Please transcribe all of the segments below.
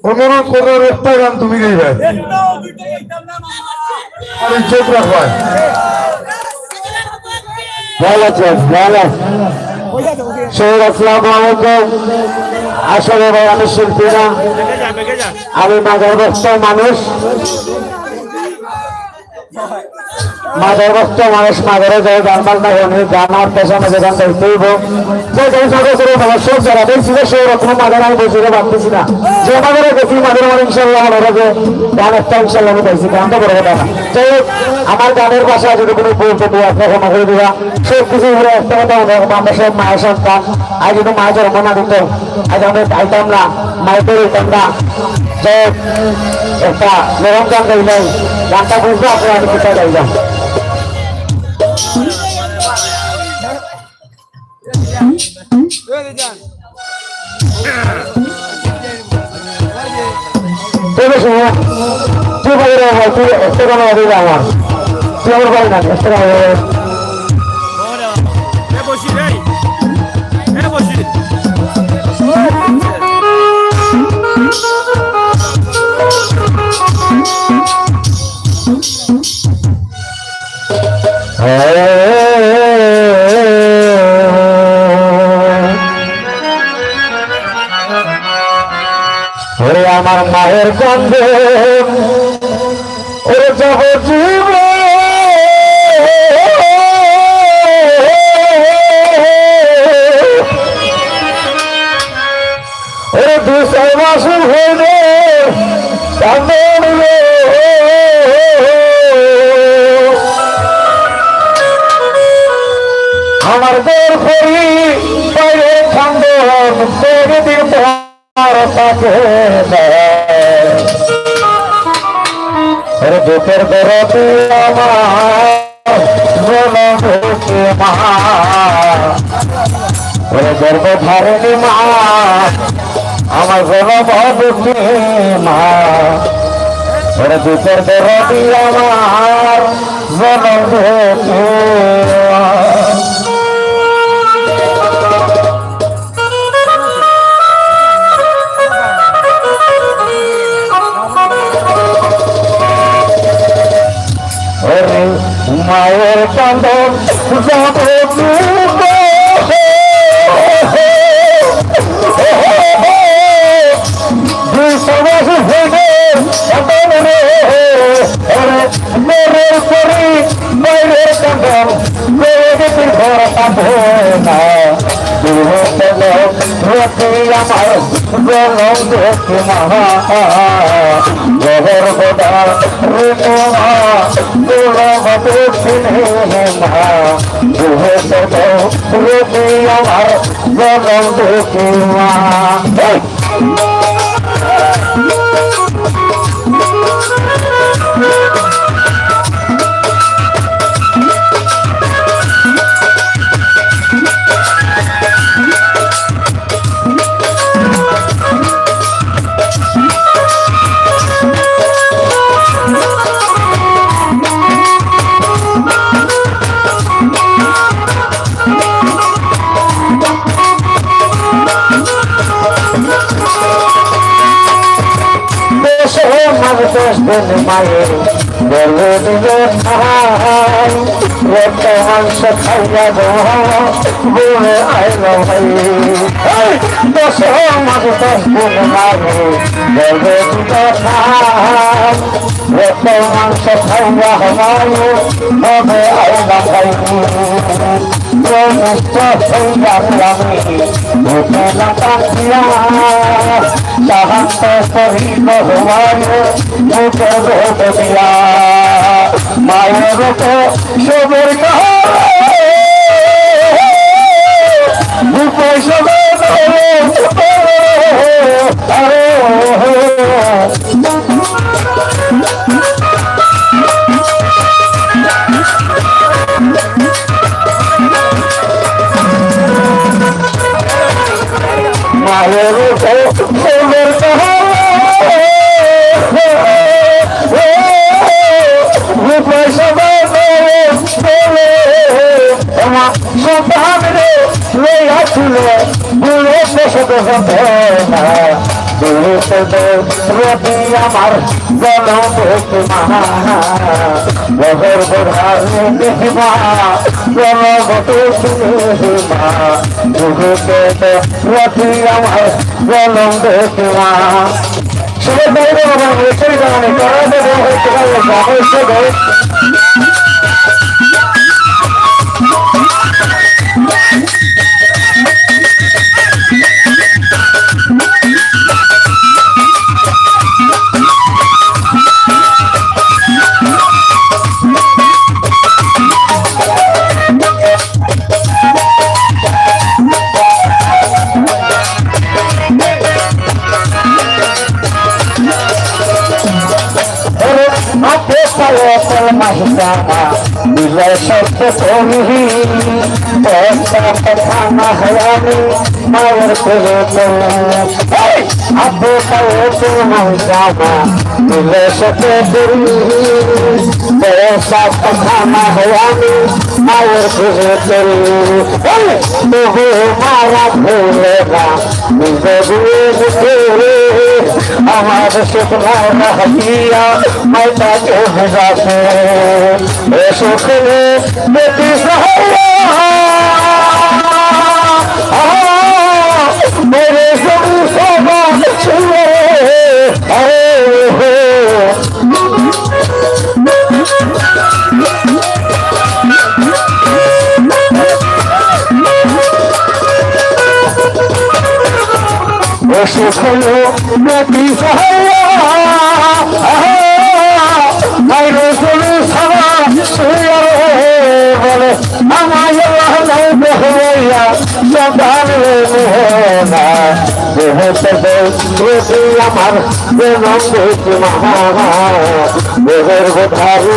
অনুরোধ করার একটা গান তুমি গাইবে চোখ রাখবা আসলে ভাই আমি শিল্পী না, আমি মাঝার বস্তার মানুষ। মাদার বস্ত মানুষ মাদারে যায় গান বাজনা হয়নি, গান আর পেছনে যে গান দেখতে হইব সব যারা দেখছি যে সেরকম মাদার আমি বসে ভাবতেছি না যে মাদারে গেছি মাদার আমার ইনশাল্লাহ আমার যে গান একটা ইনশাল্লাহ আমি পাইছি, গানটা বড় কথা না। যাই হোক আমার গানের ভাষা যদি কোনো বলতে দিই আপনাকে ক্ষমা করে দিবা, সব কিছু ঘুরে একটা কথা আমরা সব মায়ের সন্তান। আজ যদি মা জন্ম না দিত আজ আমি পাইতাম না, মায়ের হইতাম না। যাই হোক একটা নরম গান গাইলাম, গানটা বুঝবো আপনার আমি কোথায় গাইলাম। তুই একটা গান আমার তুই আমার পারি না একটা গান ওরে আমার মায়ের কান্দে ওরে যাব জীব ওরে 2 মাস হইলে কান্দে আমার দেড় করি বাইরে খান্দন তেরে দিন তাকে দুঃখের দরদি আমার গর্ব ধারণী মা আমার গর্ভবতী মা দুঃখের দরদি আমার জনমুখী মায়ের কান্দন যাব মেরের করি বাইরের কান্দন ঘর পাবো না আমার জনম দেখি মহা গহর গোদা আমার জনম দেখি মা মায়ের বলে দিবে মাংস খাইয়া বলে আইল ভাই 10 মাস 10 দিন মায়ের বলে দিবে মাংস খাইয়া হবে আইল ভাই মায়ের তো সবের মায়ের আমার জনম দেখি মা বহর বোধার দেখিবা জনমতে মা রথি আমার জনম দেখি মা সবাই বাইরে আমার এসেই জানানি করা দেবো হয়েছে महिलाना विजय सत्य सोनी खाना हयानी मायर अब तो महिलाना विजय सत्य खाना हयानी मायर तो मारा भूलेगा विजय আমার শুকনো হাতিয়া মাইটাকে ভেজাছে এ শুকনো বেটি मेरे सब सभा छुए अरे वो सुखलो बेटी सहाया मेरे सब सभा छुए बोले हमारे रहने भैया संभाल मेहना আমার দেহের বোধারি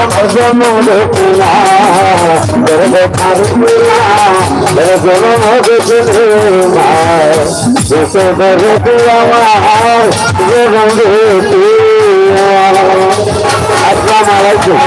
আমার জলম আসসালামু আলাইকুম